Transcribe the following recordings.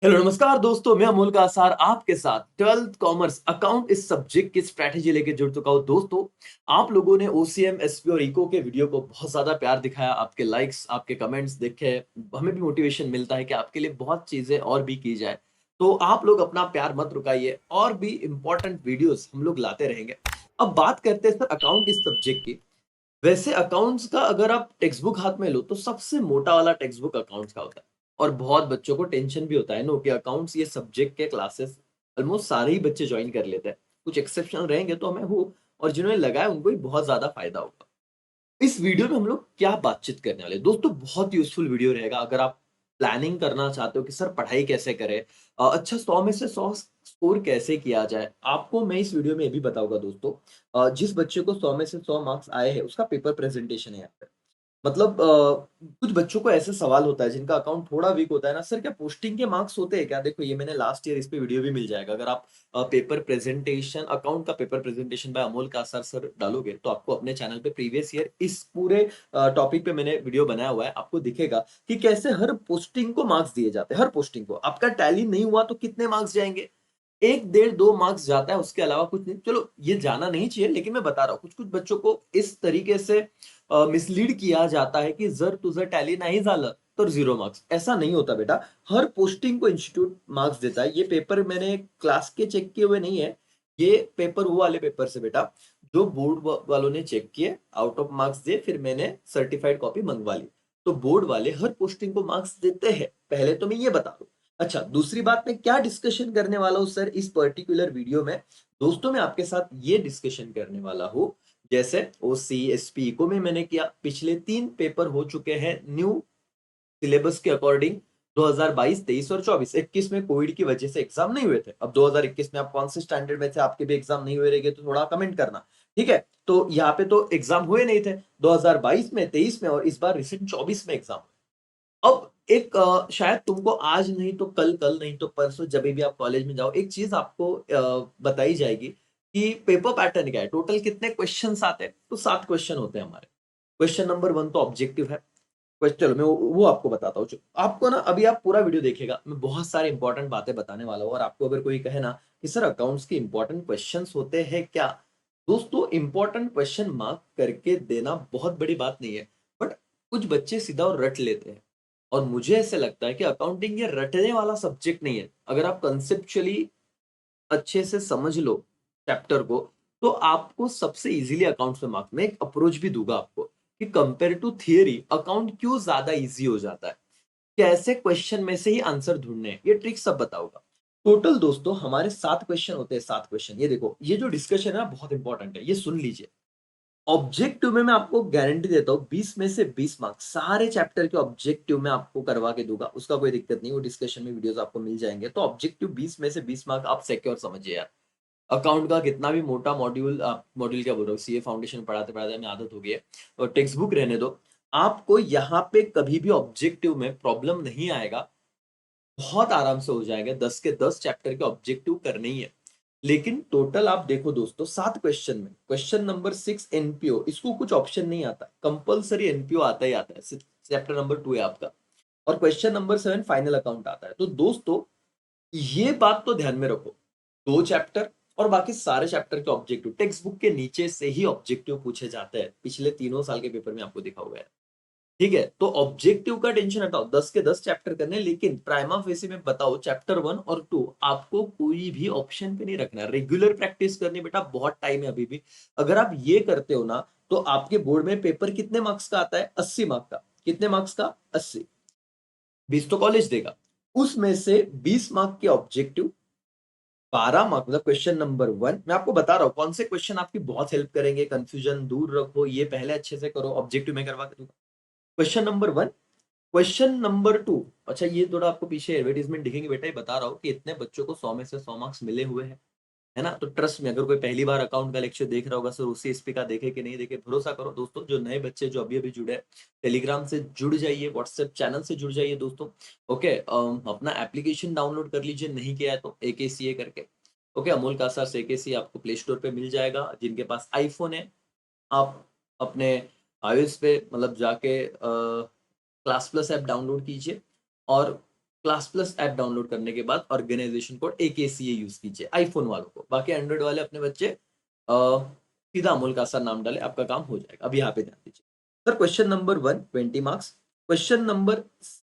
Hello नमस्कार दोस्तों, मैं अमोल कासार आपके साथ 12th कॉमर्स अकाउंट इस सब्जेक्ट की स्ट्रैटेजी लेके जुड़ चुका हूँ। दोस्तों, आप लोगों ने ओसीएम, एसपी और इको के वीडियो को बहुत ज़्यादा प्यार दिखाया। आपके लाइक्स, आपके कमेंट्स देखे हमें भी मोटिवेशन मिलता है कि आपके लिए बहुत चीज़ें और भी की जाए। तो आप लोग अपना प्यार मत रुकाइए, और भी इम्पोर्टेंट वीडियोस हम लोग लाते रहेंगे। अब बात करते हैं सर अकाउंट इस सब्जेक्ट की। वैसे अकाउंट्स का अगर आप टेक्स्ट बुक हाथ में लो तो सबसे मोटा वाला टेक्स्ट बुक अकाउंट्स का होता है। और बहुत बच्चों को टेंशन भी होता है नो कि अकाउंट्स ये सब्जेक्ट के क्लासेस ऑलमोस्ट सारे ही बच्चे ज्वाइन कर लेते हैं। कुछ एक्सेप्शन रहेंगे तो हमें हो, और जिन्होंने लगाया उनको भी बहुत ज्यादा फायदा होगा। इस वीडियो में हम लोग क्या बातचीत करने वाले हैं? दोस्तों, बहुत यूज़फुल वीडियो रहेगा अगर आप प्लानिंग करना चाहते हो कि सर पढ़ाई कैसे करें, अच्छा 100 में से 100 स्कोर कैसे किया जाए। आपको मैं इस वीडियो में ये भी बताऊँगा दोस्तों, जिस बच्चे को 100 में से 100 मार्क्स आए हैं उसका पेपर प्रेज़ेंटेशन है यहाँ पे। मतलब कुछ बच्चों को ऐसे सवाल होता है जिनका अकाउंट थोड़ा वीक होता है ना, सर क्या पोस्टिंग के मार्क्स होते हैं क्या? देखो, ये मैंने लास्ट ईयर इस पे वीडियो भी मिल जाएगा। अगर आप पेपर प्रेजेंटेशन, अकाउंट का paper presentation by Amol Kasar sir डालोगे तो आपको अपने चैनल पे प्रीवियस ईयर इस पूरे टॉपिक पे मैंने वीडियो बनाया हुआ है। आपको दिखेगा कि कैसे हर पोस्टिंग को मार्क्स दिए जाते हैं। हर पोस्टिंग को आपका टैली नहीं हुआ तो कितने मार्क्स जाएंगे? 1 डेढ़ 2 मार्क्स जाता है, उसके अलावा कुछ नहीं। चलो, ये जाना नहीं चाहिए, लेकिन मैं बता रहा हूँ कुछ-कुछ बच्चों को इस तरीके से मिसलीड किया जाता है कि जर तुझं टॅली नाही झालं तर 0 मार्क्स। ऐसा नहीं होता बेटा। हर पोस्टिंग को इंस्टीट्यूट मार्क्स देता है। ये पेपर मैंने क्लास के चेक किए हुए नहीं है। ये पेपर वो वाले पेपर से बेटा जो बोर्ड वालों ने चेक किए, आउट ऑफ मार्क्स दिए, फिर मैंने सर्टिफाइड कॉपी मंगवा ली। तो बोर्ड वाले हर पोस्टिंग को मार्क्स देते हैं। पहले तो मैं ये बता दूं। अच्छा, दूसरी बात, मैं क्या डिस्कशन करने वाला हूँ सर इस पर्टिकुलर वीडियो में? दोस्तों, मैं आपके साथ ये डिस्कशन करने वाला हूँ, जैसे ओसी, एसपी को में मैंने किया। पिछले 3 पेपर हो चुके हैं न्यू सिलेबस के अकॉर्डिंग। 2022, 23 और 24। 21 में कोविड की वजह से एग्जाम नहीं हुए थे। अब 2021 में आप कौन से स्टैंडर्ड में थे, आपके भी एग्जाम नहीं हुए रहेंगे तो थोड़ा कमेंट करना। ठीक है? तो यहाँ पे तो एग्जाम हुए नहीं थे 2022 में, 23 में, और इस बार रिसेंट 24 में एग्जाम। अब एक शायद तुमको आज नहीं तो कल, कल नहीं तो परसों, जब भी आप कॉलेज में जाओ, एक चीज आपको बताई जाएगी कि पेपर पैटर्न क्या है, टोटल कितने क्वेश्चंस आते हैं। तो 7 क्वेश्चन होते हैं हमारे। क्वेश्चन नंबर 1 तो ऑब्जेक्टिव है। चलो, मैं वो आपको बताता हूँ। आपको ना, अभी आप पूरा वीडियो देखिएगा, मैं बहुत सारी इंपॉर्टेंट बातें बताने वाला हूँ। और आपको अगर कोई कहे ना कि सर अकाउंट्स के इंपॉर्टेंट क्वेश्चंस होते हैं क्या? दोस्तों, इंपॉर्टेंट क्वेश्चन मार्क करके देना बहुत बड़ी बात नहीं है, बट कुछ बच्चे सीधा और रट लेते हैं। और मुझे ऐसे लगता है कि अकाउंटिंग ये रटने वाला सब्जेक्ट नहीं है। अगर आप कंसेप्चुअली अच्छे से समझ लो चैप्टर को, तो आपको सबसे इजीली अकाउंट्स में मार्क्स। मैं एक अप्रोच भी दूंगा आपको कि कंपेयर टू थियरी अकाउंट क्यों ज्यादा इजी हो जाता है, कैसे क्वेश्चन में से ही आंसर ढूंढने हैं, ये ट्रिक सब बताऊंगा। टोटल दोस्तों हमारे 7 क्वेश्चन होते हैं। 7 क्वेश्चन, ये देखो, ये जो डिस्कशन है ना बहुत इंपॉर्टेंट है, ये सुन लीजिए। ऑब्जेक्टिव में मैं आपको गारंटी देता हूँ 20 में से 20 मार्क्स सारे चैप्टर के ऑब्जेक्टिव में आपको करवा के दूंगा। उसका कोई दिक्कत नहीं, वो डिस्कशन में वीडियोस आपको मिल जाएंगे। तो ऑब्जेक्टिव 20 में से 20 मार्क आप सिक्योर समझिए यार। अकाउंट का कितना भी मोटा मॉड्यूल, आप मॉड्यूल क्या बोल रहे हो, सीए फाउंडेशन पढ़ाते पढ़ाते हमें आदत हो गई है, और टेक्स्ट बुक रहने दो। आपको यहाँ पे कभी भी ऑब्जेक्टिव में प्रॉब्लम नहीं आएगा। बहुत आराम से हो जाएगा। 10 के 10 चैप्टर के ऑब्जेक्टिव करने ही है। लेकिन टोटल आप देखो दोस्तों, 7 क्वेश्चन में क्वेश्चन नंबर 6 एनपीओ, इसको कुछ ऑप्शन नहीं आता, कंपलसरी एनपीओ आता ही आता है। चैप्टर नंबर 2 है आपका। और क्वेश्चन नंबर 7 फाइनल अकाउंट आता है। तो दोस्तों, ये बात तो ध्यान में रखो, 2 चैप्टर और बाकी सारे चैप्टर के ऑब्जेक्टिव टेक्स्ट बुक के नीचे से ही ऑब्जेक्टिव पूछे जाते हैं। पिछले तीनों साल के पेपर में आपको दिखा हुआ है। ठीक है? तो ऑब्जेक्टिव का टेंशन हटाओ, 10 के 10 चैप्टर करने। लेकिन प्राइमा फेसी में बताओ, चैप्टर 1 और 2 आपको कोई भी ऑप्शन पे नहीं रखना। रेगुलर प्रैक्टिस करनी बेटा, बहुत टाइम है अभी भी। अगर आप ये करते हो ना, तो आपके बोर्ड में पेपर कितने मार्क्स का आता है? 80 मार्क्स का। कितने मार्क्स का? 80। 20 तो कॉलेज देगा। उसमें से 20 मार्क के ऑब्जेक्टिव, 12 मार्क, मतलब क्वेश्चन नंबर 1 मैं आपको बता रहा हूँ कौन से क्वेश्चन आपकी बहुत हेल्प करेंगे। कंफ्यूजन दूर रखो, ये पहले अच्छे से करो, ऑब्जेक्टिव में करवा के दूंगा। Question number 1, question number 2। अच्छा, ये थोड़ा आपको पीछे एडवर्टाइजमेंट दिखेंगे बेटा, ये बता रहा हूँ कि इतने बच्चों को 100 में से 100 मार्क्स मिले हुए हैं, है ना? तो ट्रस्ट में, अगर कोई पहली बार अकाउंट का लेक्चर देख रहा होगा, सर उसी एसपी का देखे कि नहीं देखे, भरोसा करो दोस्तों। जो नए बच्चे जो अभी अभी जुड़े हैं, टेलीग्राम से जुड़ जाइए, व्हाट्सएप चैनल से जुड़ जाइए दोस्तों। ओके, अपना एप्लीकेशन डाउनलोड कर लीजिए, नहीं किया है तो एकेसीए करके। ओके, अमोल कासा से एकेसी आपको प्ले स्टोर पे मिल जाएगा। जिनके पास आईफोन है, आप अपने आईओएस पे मतलब जाके क्लास प्लस ऐप डाउनलोड कीजिए, और क्लास प्लस ऐप डाउनलोड करने के बाद ऑर्गेनाइजेशन कोड AKCA यूज कीजिए आईफोन वालों को, बाकी एंड्रॉइड वाले अपने बच्चे सीधा अमोल का सर नाम डाले, आपका काम हो जाएगा। अब यहाँ पे ध्यान दीजिए sir, question number 1 20 marks, question number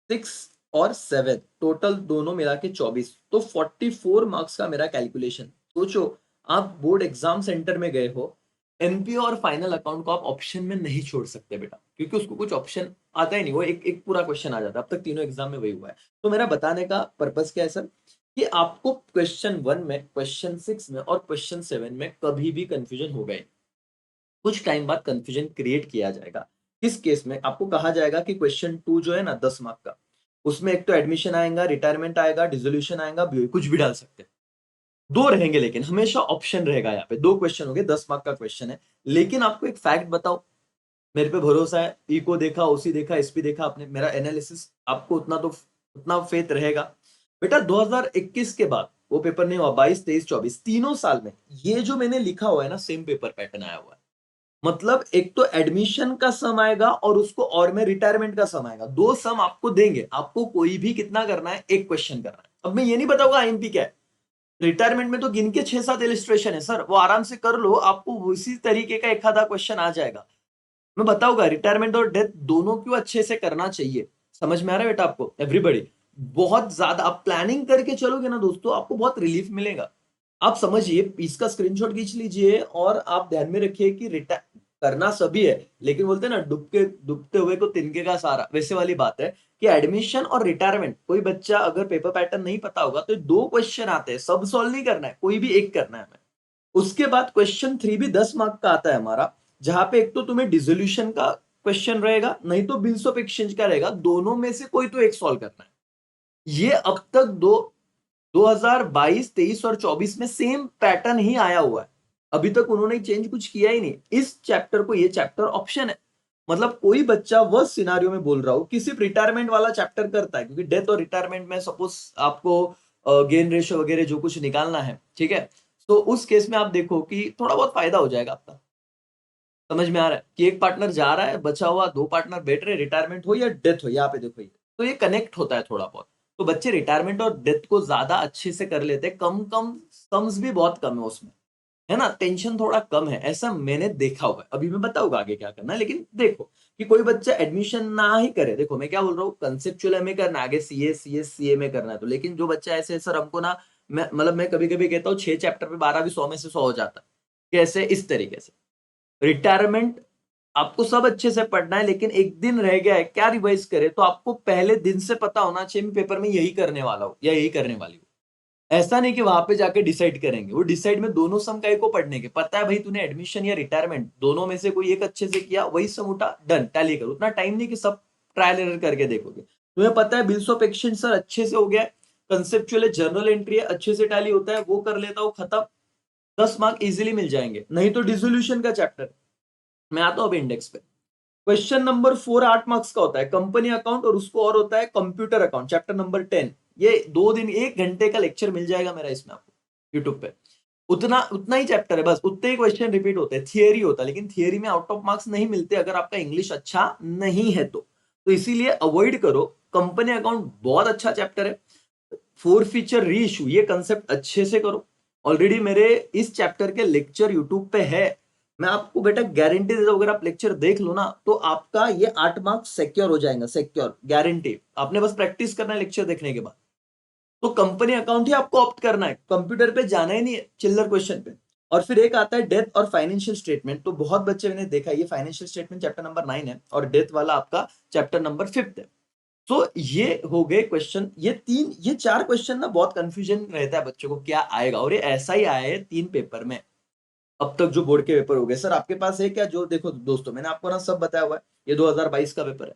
6 और 7 टोटल दोनों मिला के 24, तो 44 मार्क्स का मेरा कैलकुलेशन। सोचो, आप बोर्ड एग्जाम सेंटर में गए हो, एनपीओ और फाइनल अकाउंट को आप ऑप्शन में नहीं छोड़ सकते बेटा, क्योंकि उसको कुछ ऑप्शन आता ही नहीं, वो एक एक पूरा क्वेश्चन आ जाता है। अब तक तीनों एग्जाम में वही हुआ है। तो मेरा बताने का पर्पस क्या है सर, कि आपको क्वेश्चन 1 में, क्वेश्चन 6 में और क्वेश्चन 7 में कभी भी कंफ्यूजन हो गए, कुछ टाइम बाद कंफ्यूजन क्रिएट किया जाएगा। किस केस में आपको कहा जाएगा कि क्वेश्चन 2 जो है ना 10 मार्क का, उसमें एक तो एडमिशन आएगा, रिटायरमेंट आएगा, डिसोल्यूशन आएगा, कुछ भी डाल सकते हैं। दो रहेंगे, लेकिन हमेशा ऑप्शन रहेगा। यहाँ पे दो क्वेश्चन हो गए, 10 मार्क का क्वेश्चन है। लेकिन आपको एक फैक्ट बताओ, मेरे पे भरोसा है, इको देखा, ओसी देखा, एसपी देखा आपने, मेरा एनालिसिस आपको उतना फेथ रहेगा। बेटा 2021 के बाद वो पेपर नहीं हुआ, 22 23 24 तीनों साल में ये जो मैंने लिखा हुआ है ना, सेम पेपर पैटर्न आया हुआ है। मतलब एक तो एडमिशन का सम आएगा और उसको और में रिटायरमेंट का सम आएगा, दो सम आपको देंगे, आपको कोई भी कितना करना है, एक क्वेश्चन करना है। अब मैं ये नहीं बताऊंगा आईएमपी क्या है, रिटायरमेंट में तो गिन के 6-7 इलिस्ट्रेशन है सर, वो आराम से कर लो, आपको उसी तरीके का एक आधा क्वेश्चन आ जाएगा। मैं बताऊंगा रिटायरमेंट और डेथ दोनों क्यों अच्छे से करना चाहिए। समझ में आ रहा है बेटा आपको एवरीबॉडी? बहुत ज्यादा आप प्लानिंग करके चलोगे ना दोस्तों, आपको बहुत रिलीफ मिलेगा। आप समझिए, इसका स्क्रीनशॉट खींच लीजिए और आप ध्यान में रखिए कि रिटायर करना सभी है, लेकिन बोलते हैं ना, डूबते हुए को तिनके का सहारा, वैसे वाली बात है कि एडमिशन और रिटायरमेंट, कोई बच्चा अगर पेपर पैटर्न नहीं पता होगा तो दो क्वेश्चन आते हैं, सब सॉल्व नहीं करना है, कोई भी एक करना है हमें। उसके बाद क्वेश्चन 3 भी 10 मार्क का आता है हमारा, जहां पे एक तो तुम्हें डिसोल्यूशन का क्वेश्चन रहेगा, नहीं तो बिल्स ऑफ एक्सचेंज का रहेगा, दोनों में से कोई तो एक सॉल्व करना है। ये अब तक 2022 23 और 24 में सेम पैटर्न ही आया हुआ है, अभी तक उन्होंने चेंज कुछ किया ही नहीं। इस चैप्टर को, ये चैप्टर ऑप्शन है, मतलब कोई बच्चा वह सिनारियो में बोल रहा हो कि सिर्फ रिटायरमेंट वाला चैप्टर करता है, क्योंकि डेथ और रिटायरमेंट में सपोज आपको गेन रेशियो वगैरह जो कुछ निकालना है, ठीक है, तो उस केस में आप देखो कि थोड़ा बहुत फायदा हो जाएगा आपका। समझ में आ रहा है कि एक पार्टनर जा रहा है, बचा हुआ दो पार्टनर बैठ रहे, रिटायरमेंट हो या डेथ हो, यहाँ पे देखो ये तो ये कनेक्ट होता है थोड़ा बहुत। तो बच्चे रिटायरमेंट और डेथ को ज्यादा अच्छे से कर लेते हैं, कम कम सम्स भी बहुत कम है उसमें, है ना, टेंशन थोड़ा कम है, ऐसा मैंने देखा हुआ है। अभी मैं बताऊंगा आगे क्या करना है, लेकिन देखो कि कोई बच्चा एडमिशन ना ही करे, देखो मैं क्या बोल रहा हूँ, कंसेप्चुअल एमए करना है, आगे सीए में करना है, तो लेकिन जो बच्चा ऐसे सर हमको ना, मैं मतलब मैं कभी कभी कहता हूँ 6 चैप्टर पे 12 भी 100 में से 100 हो जाता है, कैसे, इस तरीके से। रिटायरमेंट आपको सब अच्छे से पढ़ना है, लेकिन एक दिन रह गया है, क्या रिवाइज करे, तो आपको पहले दिन से पता होना चाहिए मैं पेपर में यही करने वाला हूं या यही करने वाली हूँ। ऐसा नहीं कि वहां पे जाके डिसाइड करेंगे, वो डिसाइड में दोनों सम का को पढ़ने के, पता है भाई तूने एडमिशन या रिटायरमेंट दोनों में से कोई एक अच्छे से किया, वही सम उठा, डन, टैली कर। उतना टाइम नहीं कि सब ट्रायल एरर करके देखोगे। तुम्हें पता है बिल्स ऑफ एक्सचेंज सर अच्छे से हो गया है, कंसेप्चुअल है, जर्नल एंट्री है, अच्छे से टैली होता है, वो कर लेता हूँ, खत्म, 10 मार्क इजीली मिल जाएंगे। नहीं तो डिसोल्यूशन का चैप्टर, मैं आता हूं अब इंडेक्स पे। क्वेश्चन नंबर 4 8 मार्क्स का होता है, कंपनी अकाउंट, और उसको और होता है कंप्यूटर अकाउंट, चैप्टर नंबर 10। ये 2 दिन 1 घंटे का लेक्चर मिल जाएगा मेरा इसमें आपको यूट्यूब पे। उतना उतना ही चैप्टर है, बस उतने ही क्वेश्चन रिपीट होते हैं, थियरी होता है, लेकिन थियरी में आउट ऑफ मार्क्स नहीं मिलते अगर आपका इंग्लिश अच्छा नहीं है तो इसीलिए अवॉइड करो। कंपनी अकाउंट बहुत अच्छा चैप्टर है। फोर फीचर री इशू, ये कंसेप्ट अच्छे से करो। ऑलरेडी मेरे इस चैप्टर के लेक्चर यूट्यूब पे है, मैं आपको बेटा गारंटी देता हूं, अगर आप लेक्चर देख लो ना तो आपका ये 8 मार्क्स सिक्योर हो जाएगा, सिक्योर गारंटी। आपने बस प्रैक्टिस करना है लेक्चर देखने के बाद। तो कंपनी अकाउंट ही आपको ऑप्ट करना है, कंप्यूटर पे जाना ही नहीं है चिल्लर क्वेश्चन पे। और फिर एक आता है डेथ और फाइनेंशियल स्टेटमेंट, तो बहुत बच्चे मैंने देखा ये फाइनेंशियल स्टेटमेंट चैप्टर नंबर 9 है और डेथ वाला आपका चैप्टर नंबर 5 है। तो ये हो गए क्वेश्चन, ये 4 क्वेश्चन ना बहुत कंफ्यूजन रहता है बच्चों को क्या आएगा, और ये ऐसा ही आया है 3 पेपर में अब तक जो बोर्ड के पेपर हो गए। सर आपके पास है क्या, जो देखो दोस्तों मैंने आपको ना सब बताया हुआ है, ये 2022 का पेपर है,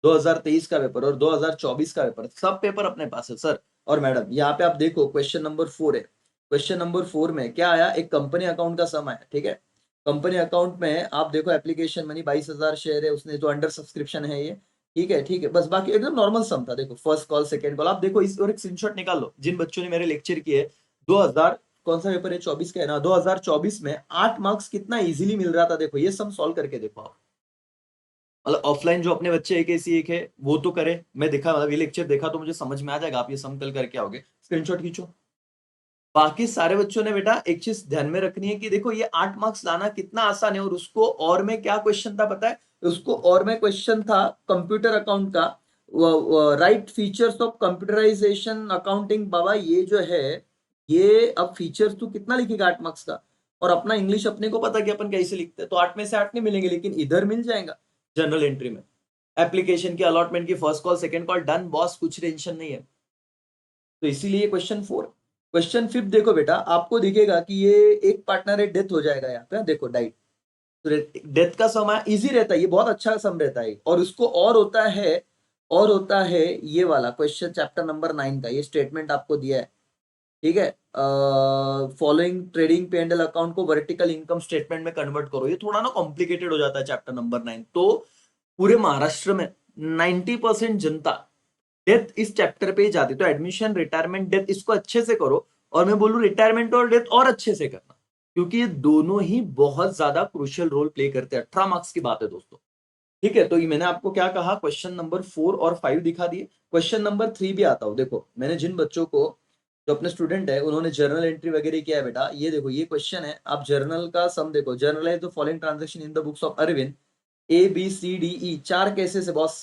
2023 का पेपर और 2024 का पेपर, सब पेपर अपने पास है सर। और मैडम यहाँ पे आप देखो क्वेश्चन नंबर 4 है, क्वेश्चन नंबर 4 में क्या आया, एक कंपनी अकाउंट का सम आया, ठीक है। कंपनी अकाउंट में आप देखो एप्लीकेशन मनी 22,000 शेयर है, उसने तो अंडर सब्सक्रिप्शन है ये, ठीक है ठीक है, बस बाकी एकदम नॉर्मल सम था। देखो फर्स्ट कॉल सेकंड कॉल आप देखो इस, और एक स्क्रीनशॉट निकाल लो जिन बच्चों ने मेरे लेक्चर किए 2000, कौन सा पेपर है 24 का है ना, 2024 में 8 मार्क्स कितना इजीली मिल रहा था, देखो ये सम सॉल्व करके देखो आप। मतलब ऑफलाइन जो अपने बच्चे एक ऐसी एक है वो तो करे, मैं देखा मतलब ये लेक्चर देखा तो मुझे समझ में आ जाएगा, आप ये सम कल करके आओगे, स्क्रीनशॉट खींचो। बाकी सारे बच्चों ने बेटा एक चीज ध्यान में रखनी है कि देखो ये 8 मार्क्स लाना कितना आसान है, और उसको और में क्या क्वेश्चन था पता है, उसको और में क्वेश्चन था कंप्यूटर अकाउंट का, right features of computerization accounting. बाबा ये जो है, ये अब फीचर्स तू कितना लिखेगा 8 मार्क्स का, और अपना इंग्लिश अपने को पता कि अपन कैसे लिखते हैं, तो 8 में से 8 नहीं मिलेंगे, लेकिन इधर मिल जाएगा जनरल एंट्री में। एप्लीकेशन की अलॉटमेंट की first call second call done boss, कुछ टेंशन नहीं है। तो इसीलिए क्वेश्चन 4। क्वेश्चन 5 देखो बेटा, आपको दिखेगा कि ये एक पार्टनर है, डेथ हो जाएगा यहाँ पे, देखो डाइट। तो डेथ का समय इजी रहता है, ये बहुत अच्छा सम रहता है, और उसको और होता है ये वाला क्वेश्चन चैप्टर नंबर 9 का, ये स्टेटमेंट आपको दिया है, ठीक है। फॉलोइंग ट्रेडिंग पे एंडल अकाउंट को वर्टिकल इनकम स्टेटमेंट में कन्वर्ट करो, ये थोड़ा ना कॉम्प्लिकेटेड हो जाता है चैप्टर नंबर 9। तो पूरे महाराष्ट्र में 90% जनता डेथ इस चैप्टर पे ही जाती, तो एडमिशन रिटायरमेंट डेथ इसको अच्छे से करो, और मैं बोलूं रिटायरमेंट और डेथ और अच्छे से करना, क्योंकि ये दोनों ही बहुत ज्यादा क्रूशियल रोल प्ले करते हैं। 18 मार्क्स की बात है दोस्तों, ठीक है। तो ये मैंने आपको क्या कहा, क्वेश्चन नंबर 4 और 5 दिखा दिए। क्वेश्चन नंबर 3 भी आता हूं, देखो मैंने जिन बच्चों को, जो अपने स्टूडेंट है उन्होंने जर्नल एंट्री वगैरह किया है बेटा, ये देखो ये क्वेश्चन है, आप जर्नल का सम देखो, जर्नल है तो following transaction in the books of Arvind ABCDE, 4 cases है बॉस।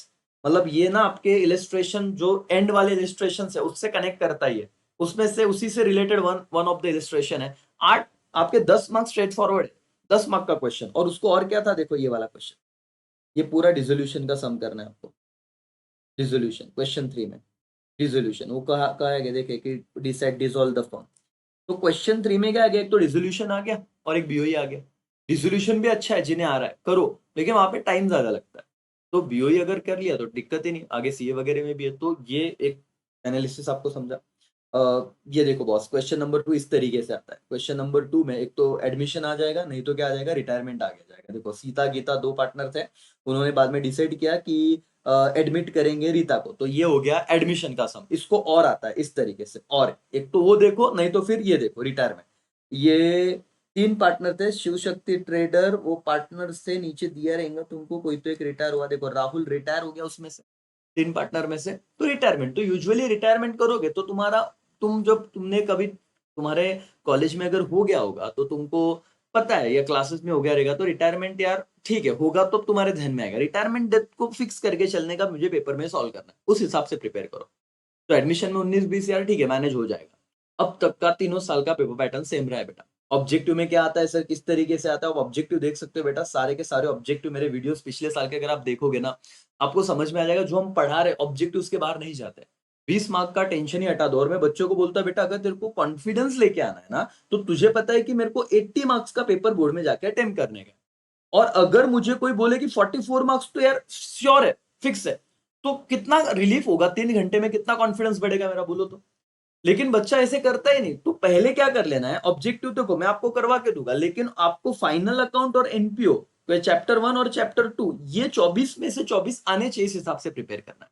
मतलब ये ना आपके इलिस्ट्रेशन जो एंड वाले इलिस्ट्रेशन है उससे कनेक्ट करता ही है, उसमें से उसी से related one of the illustration है। 8 आपके 10 मार्क्स स्ट्रेट फॉरवर्ड है, 10 मार्क का क्वेश्चन। और उसको और क्या था, देखो ये वाला क्वेश्चन, ये पूरा डिसोल्यूशन का सम करना है आपको। डिसोल्यूशन क्वेश्चन 3 में, डिसोल्यूशन वो कहा गया, देखे कि डिसाइड डिसॉल्व द फॉर्म। तो क्वेश्चन 3 में क्या आ गया, एक तो डिसोल्यूशन आ गया और एक बीओई आ गया। डिसोल्यूशन भी अच्छा है, जिन्हें आ रहा है करो, लेकिन वहां पे टाइम ज्यादा लगता है। तो बीओई अगर कर लिया तो दिक्कत ही नहीं, आगे सीए वगैरह में भी है। तो ये एक एनालिसिस आपको समझा। ये देखो बॉस, क्वेश्चन नंबर 2 इस तरीके से आता है। क्वेश्चन नंबर 2 में एक तो एडमिशन आ जाएगा, नहीं तो क्या आ जाएगा, रिटायरमेंट आ गया जाएगा। देखो सीता गीता 2 पार्टनर थे, उन्होंने बाद में डिसाइड किया कि एडमिट करेंगे रीता को, तो ये हो गया एडमिशन का सम। इसको और आता है इस तरीके से, और एक तो वो देखो, नहीं तो फिर ये देखो रिटायरमेंट। ये 3 पार्टनर थे, शिव शक्ति ट्रेडर, वो पार्टनर से नीचे दिया रहेगा तुमको, कोई तो एक रिटायर हुआ, देखो राहुल रिटायर हो गया उसमें से, 3 पार्टनर में से। तो रिटायरमेंट, तो यूजुअली रिटायरमेंट करोगे तो तुम्हारा, तुम जब तुमने कभी तुम्हारे कॉलेज में अगर हो गया होगा तो तुमको पता है, या क्लासेस में हो गया रहेगा, तो रिटायरमेंट यार ठीक है होगा तो तुम्हारे ध्यान में आएगा। रिटायरमेंट डेट को फिक्स करके चलने का मुझे पेपर में सॉल्व करना है, उस हिसाब से प्रिपेयर करो। तो एडमिशन में 19-20 यार ठीक है, मैनेज हो जाएगा। अब तक का तीनों साल का पेपर पैटर्न सेम रहा है बेटा। ऑब्जेक्टिव में क्या आता है सर, किस तरीके से आता है, आप ऑब्जेक्टिव देख सकते हो बेटा, सारे के सारे ऑब्जेक्टिव मेरे वीडियोस पिछले साल के अगर आप देखोगे ना, आपको समझ में आ जाएगा जो हम पढ़ा रहे ऑब्जेक्टिव के बाहर नहीं जाते। 20 मार्क का टेंशन ही हटा दो। और मैं बच्चों को बोलता बेटा, अगर तेरे को कॉन्फिडेंस लेके आना है ना, तो तुझे पता है कि मेरे को 80 मार्क्स का पेपर बोर्ड में जाके अटेम्प्ट करने का, और अगर मुझे कोई बोले कि 44 मार्क्स तो यार श्योर है, फिक्स है, तो कितना रिलीफ होगा, 3 घंटे में कितना कॉन्फिडेंस बढ़ेगा मेरा, बोलो तो। लेकिन बच्चा ऐसे करता ही नहीं। तो पहले क्या कर लेना है, ऑब्जेक्टिव तो को मैं आपको करवा के दूंगा, लेकिन आपको फाइनल अकाउंट और एनपीओ, तो चैप्टर 1 और चैप्टर 2, ये 24 में से 24 आने चाहिए, इस हिसाब से प्रिपेयर करना है।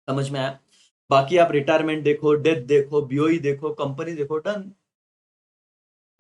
समझ में आया? बाकी आप रिटायरमेंट देखो, डेथ देखो, बीओई देखो, कंपनी देखो, डन।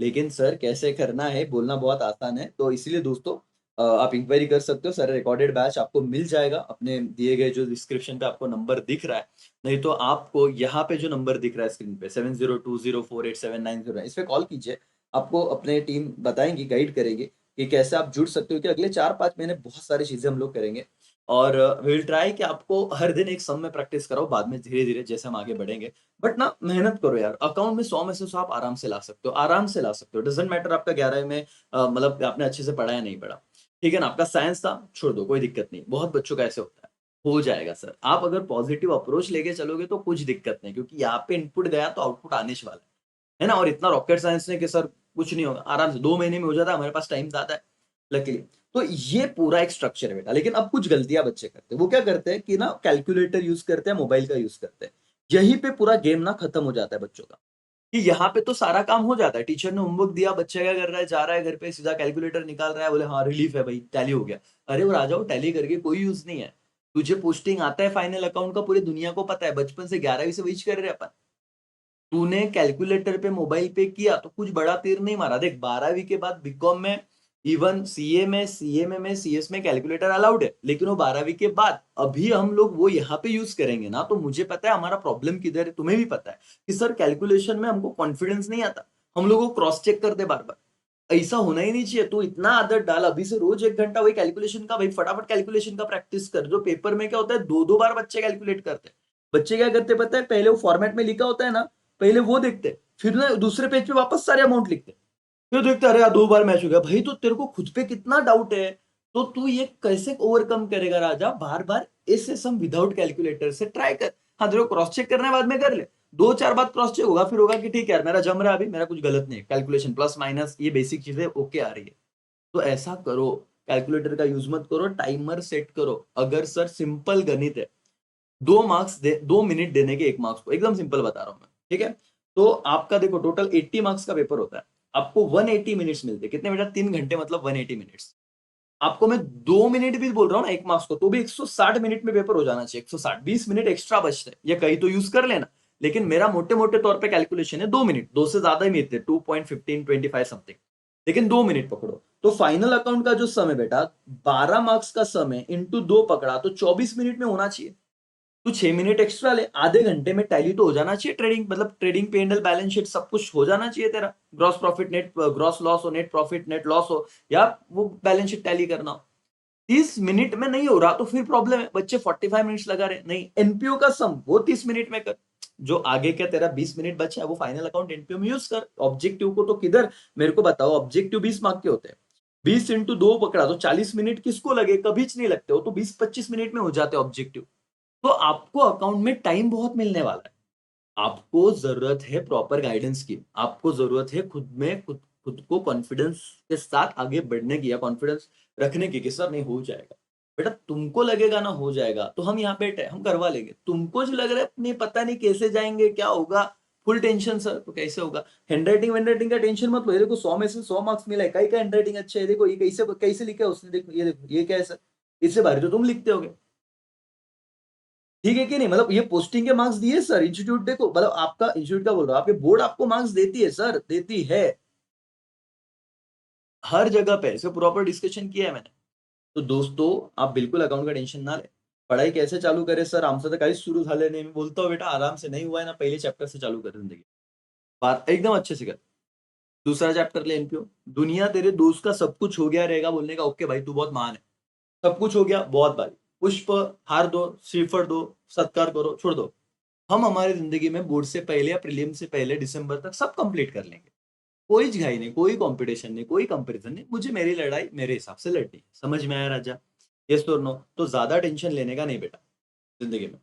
लेकिन सर कैसे करना है बोलना बहुत आसान है, तो इसीलिए दोस्तों आप इंक्वायरी कर सकते हो। सर रिकॉर्डेड बैच आपको मिल जाएगा, अपने दिए गए जो डिस्क्रिप्शन पे आपको नंबर दिख रहा है, नहीं तो आपको यहाँ पे जो नंबर दिख रहा है स्क्रीन पे 7020487909, इस पे कॉल कीजिए। आपको अपने टीम बताएंगी, गाइड करेगी कि कैसे आप जुड़ सकते हो, कि अगले 4-5 महीने बहुत सारी चीजें हम लोग करेंगे। और विल ट्राई कि आपको हर दिन एक सम में प्रैक्टिस कराओ, बाद में धीरे धीरे जैसे हम आगे बढ़ेंगे। बट ना मेहनत करो यार, अकाउंट में 100 में से 100 आप आराम से ला सकते हो, आराम से ला सकते हो। डजेंट मैटर आपका 11 में मतलब आपने अच्छे से पढ़ा या नहीं पढ़ा, ठीक है ना। आपका साइंस था, छोड़ दो, कोई दिक्कत नहीं। बहुत बच्चों का ऐसे होता है, हो जाएगा सर। आप अगर पॉजिटिव अप्रोच लेके चलोगे तो कुछ दिक्कत नहीं, क्योंकि यहाँ पे इनपुट गया तो आउटपुट आने वाला है ना। और इतना रॉकेट साइंस नहीं कि सर कुछ नहीं होगा, आराम से 2 महीने में हो जाता है, हमारे पास टाइम ज्यादा है लकीली। तो ये पूरा एक स्ट्रक्चर है बेटा। लेकिन अब कुछ गलतियां बच्चे करते हैं, वो क्या करते हैं कि ना कैलकुलेटर यूज करते हैं, मोबाइल का यूज करते हैं। यहीं पे पूरा गेम ना खत्म हो जाता है बच्चों का, कि यहाँ पे तो सारा काम हो जाता है, टीचर ने होमवर्क दिया, बच्चा क्या कर रहा है, जा रहा है घर पे सीधा कैलकुलेटर निकाल रहा है, बोले हाँ रिलीफ है भाई, टैली हो गया। अरे वो आ जाओ, टैली करके कोई यूज नहीं है। तुझे पोस्टिंग आता है फाइनल अकाउंट का, पूरी दुनिया को पता है, बचपन से 11वीं से वही कर रहे हैं अपन। तूने कैलकुलेटर पे मोबाइल पे किया तो कुछ बड़ा तीर नहीं मारा। देख 12वीं के बाद बीकॉम में इवन सीए में सीएस में कैलकुलेटर अलाउड है, लेकिन वो 12वीं के बाद। अभी हम लोग वो यहाँ पे यूज करेंगे ना, तो मुझे पता है हमारा प्रॉब्लम किधर है, तुम्हें भी पता है कि सर कैलकुलेशन में हमको कॉन्फिडेंस नहीं आता, हम लोग को क्रॉस चेक करते बार बार। ऐसा होना ही नहीं चाहिए। तो इतना आदत डाल अभी से, रोज 1 घंटा वही कैलकुलेशन का, भाई फटाफट कैलकुलेशन का प्रैक्टिस कर। जो पेपर में क्या होता है, दो दो बार बच्चे कैलकुलेट करते हैं। बच्चे क्या करते पता है, पहले वो फॉर्मेट में लिखा होता है ना, पहले वो देखते, फिर ना दूसरे पेज पे वापस सारे अमाउंट लिखते, फिर देखते अरे यार 2 बार मैच हो गया। भाई तो तेरे को खुद पे कितना डाउट है, तो तू ये कैसे ओवरकम करेगा राजा? बार बार ऐसे सम विदाउट कैलकुलेटर से ट्राई कर। हाँ तेरे को क्रॉस चेक करने बाद में कर ले, 2-4 बार क्रॉस चेक होगा, फिर होगा कि ठीक है यार मेरा जम रहा है, अभी मेरा कुछ गलत नहीं है, कैलकुलेशन प्लस माइनस ये बेसिक चीजें ओके आ रही है। तो ऐसा करो, कैलकुलेटर का यूज मत करो, टाइमर सेट करो। अगर सर सिंपल गणित है, 2 मार्क्स दे, 2 मिनट देने के 1 मार्क्स को, एकदम सिंपल बता रहा हूं मैं, ठीक है? तो आपका देखो टोटल 80 मार्क्स का पेपर होता है, आपको 180 मिनट्स मिलते हैं। कितने बेटा? 3 घंटे, मतलब 180 मिनट्स। आपको मैं 2 मिनट भी बोल रहा हूँ ना 1 मार्क्स को, तो भी 160 मिनट में पेपर हो जाना चाहिए। 160, 20 मिनट एक्स्ट्रा बचते हैं, या कहीं तो यूज कर लेना। लेकिन मेरा मोटे मोटे तौर पे कैलकुलेशन है 2 मिनट, 2 से ज्यादा ही मिलते हैं, 2.15-25 समथिंग, लेकिन 2 मिनट पकड़ो। तो फाइनल अकाउंट का जो सम है बेटा, 12 मार्क्स का सम है, इंटू 2 पकड़ा तो 24 मिनट में होना चाहिए। तू 6 मिनट एक्स्ट्रा ले, आधे घंटे में टैली तो हो जाना चाहिए। ट्रेडिंग मतलब ट्रेडिंग पे एंडल बैलेंस शीट सब कुछ हो जाना चाहिए तेरा। Gross profit net, gross loss हो, नेट प्रॉफिट नेट लॉस हो, या वो बैलेंस शीट टैली करना हो। 30 मिनट में नहीं हो रहा तो फिर प्रॉब्लम है। बच्चे 45 मिनट्स लगा रहे, नहीं एनपीओ का सम वो 30 मिनट में कर। जो आगे क्या तेरा 20 मिनट बचा है, वो फाइनल अकाउंट एनपीओ में यूज कर। ऑब्जेक्टिव को तो किधर, मेरे को बताओ, ऑब्जेक्टिव 20 मार्क के होते हैं, 20 इंटू 2 पकड़ा तो 40 मिनट किसको लगे? कभी नहीं लगते हो, तो 20-25 मिनट में हो जाते ऑब्जेक्टिव। तो आपको अकाउंट में टाइम बहुत मिलने वाला है। आपको जरूरत है प्रॉपर गाइडेंस की, आपको जरूरत है खुद में खुद खुद को कॉन्फिडेंस के साथ आगे बढ़ने की, या कॉन्फिडेंस रखने की कि सर नहीं हो जाएगा। बेटा तुमको लगेगा ना हो जाएगा, तो हम यहाँ पे हम करवा लेंगे। तुमको जो लग रहा है नहीं पता नहीं कैसे जाएंगे, क्या होगा, फुल टेंशन सर, तो कैसे होगा? हैंडराइटिंग का टेंशन मत लो। ये देखो 100 में से 100 मार्क्स मिला है, कई का हैंडराइटिंग अच्छा है, देखो ये कैसे कैसे लिखा है उसने, देखो ये, देखो ये क्या है सर, इससे भारी तो तुम लिखते होगे। ठीक है कि नहीं? मतलब ये पोस्टिंग के मार्क्स दिए सर, इंस्टीट्यूट देखो, मतलब आपका इंस्टीट्यूट का बोल रहा हूँ, आपके बोर्ड आपको मार्क्स देती है सर, देती है हर जगह पे, इसे प्रॉपर डिस्कशन किया है मैंने। तो दोस्तों, आप बिल्कुल अकाउंट का टेंशन ना ले। पढ़ाई कैसे चालू करे सर, आमचं तर काहीच सुरू झालं नाही। मैं बोलता हूँ बेटा आराम से, नहीं हुआ है ना पहले चैप्टर से चालू कर जिंदगी, बात एकदम अच्छे से कर। दूसरा चैप्टर ले एनपीओ। दुनिया तेरे दोस्त का सब कुछ हो गया रहेगा बोलने का, ओके भाई तू बहुत महान है, सब कुछ हो गया, बहुत भारी, पुष्प हार दो, श्रीफल दो, सत्कार करो, छोड़ दो। हम हमारी जिंदगी में बोर्ड से पहले या प्रीलिम से पहले दिसंबर तक सब कंप्लीट कर लेंगे। कोई झिझाई नहीं, कोई कंपटीशन नहीं, कोई कंपैरिजन नहीं। मुझे मेरी लड़ाई मेरे हिसाब से लड़नी है। समझ में आया राजा? यस और नो? तो ज्यादा टेंशन लेने का नहीं बेटा जिंदगी में।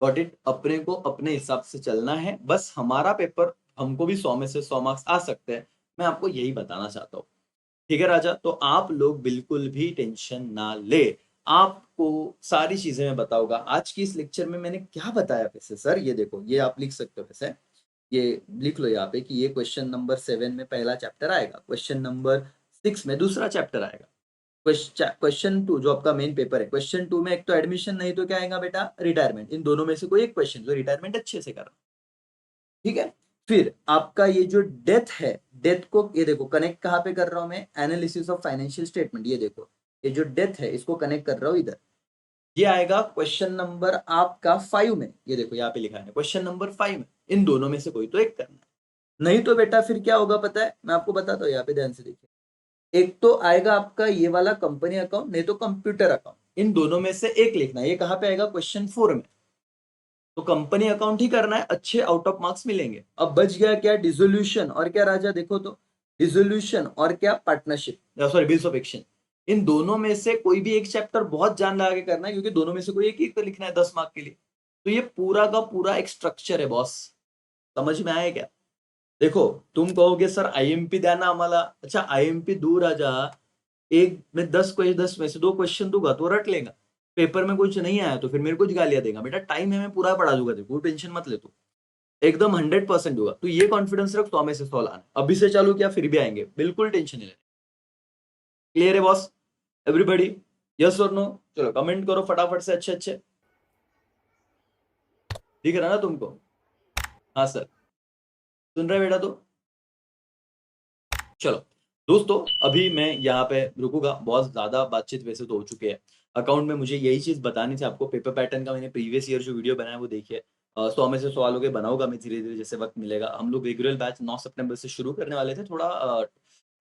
Got it? अपने को अपने हिसाब से चलना है, बस हमारा पेपर, हमको भी 100 में से 100 मार्क्स आ सकते हैं। मैं आपको यही बताना चाहता हूँ। ठीक है राजा? तो आप लोग बिल्कुल भी टेंशन ना ले। आपको सारी चीजें मैं बताऊंगा। आज की इस लेक्चर में मैंने क्या बताया वैसे सर, ये देखो, ये आप लिख सकते हो वैसे, ये लिख लो यहाँ पे कि ये क्वेश्चन नंबर 7 में पहला चैप्टर आएगा, क्वेश्चन नंबर 6 में दूसरा चैप्टर आएगा, क्वेश्चन 2 जो आपका मेन पेपर है, क्वेश्चन 2 में एक तो एडमिशन, नहीं तो क्या आएगा बेटा, रिटायरमेंट। इन दोनों में से कोई एक क्वेश्चन, जो रिटायरमेंट अच्छे से करना, ठीक है? फिर आपका ये जो डेथ है, डेथ को ये देखो कनेक्ट कहाँ पे कर रहा हूं मैं, एनालिसिस ऑफ फाइनेंशियल स्टेटमेंट। ये देखो, ये जो डेथ है इसको कनेक्ट कर रहा हूं इधर। ये आएगा क्वेश्चन नंबर आपका 5 में। ये देखो यहाँ पे लिखा है क्वेश्चन नंबर 5 में। इन दोनों में से कोई तो एक करना है। नहीं तो बेटा फिर क्या होगा पता है, मैं आपको बताता हूँ, यहाँ पे ध्यान से देखिए। एक तो आएगा आपका ये वाला कंपनी अकाउंट, नहीं तो कंप्यूटर अकाउंट। इन दोनों में से एक लिखना है। ये कहाँ पे आएगा? क्वेश्चन 4 में। तो कंपनी अकाउंट ही करना है, अच्छे आउट ऑफ मार्क्स मिलेंगे। अब बच गया क्या? डिसोल्यूशन और क्या राजा, देखो तो, डिसोल्यूशन और क्या, partnership, sorry bills of exchange. इन दोनों में से कोई भी एक चैप्टर बहुत जान लगा के करना है, क्योंकि दोनों में से कोई एक ही तो लिखना है 10 मार्क के लिए। तो ये पूरा का पूरा एक स्ट्रक्चर है बॉस। समझ में आया क्या? देखो, तुम कहोगे सर आईएमपी द्या ना आम्हाला। अच्छा आईएमपी दूर राजा, एक में 10 में से 2 क्वेश्चन दूंगा तो रट लेगा। पेपर में कुछ नहीं आया तो फिर मेरे को गालियां देगा। बेटा टाइम है, मैं पूरा पढ़ा दूंगा, देखो टेंशन मत ले तू, एकदम 100% दूंगा। तो ये कॉन्फिडेंस रख, 100 में से 100 लाना। अभी से चालू किया फिर भी आएंगे, बिल्कुल टेंशन नहीं लेना। क्लियर है बॉस? एवरीबॉडी, यस और नो? चलो कमेंट करो फटाफट से, अच्छे अच्छे। दिख रहा ना तुमको? हाँ सर, सुन रहे बेटा? तो चलो, दोस्तों, अभी मैं यहाँ पे रुकूँगा, बहुत ज़्यादा बातचीत वैसे तो हो चुकी है। अकाउंट में मुझे यही चीज़ बतानी थी आपको, पेपर पैटर्न का मैंने प्रीवियस ईयर जो वीडियो बनाया है वो देखिए। 100 में से सवालों के बनाऊँगा मैं धीरे-धीरे जैसे वक़्त मिलेगा। हम लोग रेगुलर बैच 9 सितंबर से शुरू करने वाले थे, थोड़ा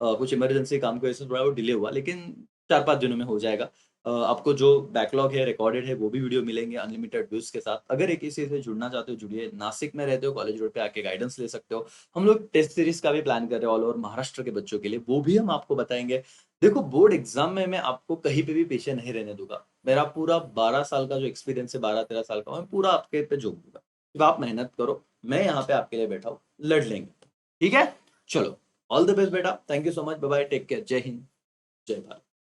कुछ इमरजेंसी काम की वजह से थोड़ा वो डिले हुआ, लेकिन 4-5 दिनों में हो जाएगा। आपको जो बैकलॉग है, रिकॉर्डेड है, वो भी वीडियो मिलेंगे अनलिमिटेड व्यूज़ के साथ। अगर एक किसी से जुड़ना चाहते हो, जुड़िए। नासिक में रहते हो, कॉलेज रोड पे आके गाइडेंस ले सकते हो। हम लोग टेस्ट सीरीज़ का भी प्लान कर रहे हैं ऑल ओवर महाराष्ट्र के बच्चों के लिए, वो भी हम आपको बताएँगे। देखो, बोर्ड एग्ज़ाम में मैं आपको कहीं पे भी पीछे नहीं रहने दूँगा। मेरा पूरा 12 साल का जो एक्सपीरियंस है, 12-13 साल का, मैं पूरा आपके पे झोंक दूँगा। सिर्फ़ आप मेहनत करो, मैं यहाँ पे आपके लिए बैठा हूँ, लड़ लेंगे। ठीक है? चलो, ऑल द बेस्ट बेटा। Thank you so much. Bye bye, take care. जय हिंद, जय भारत।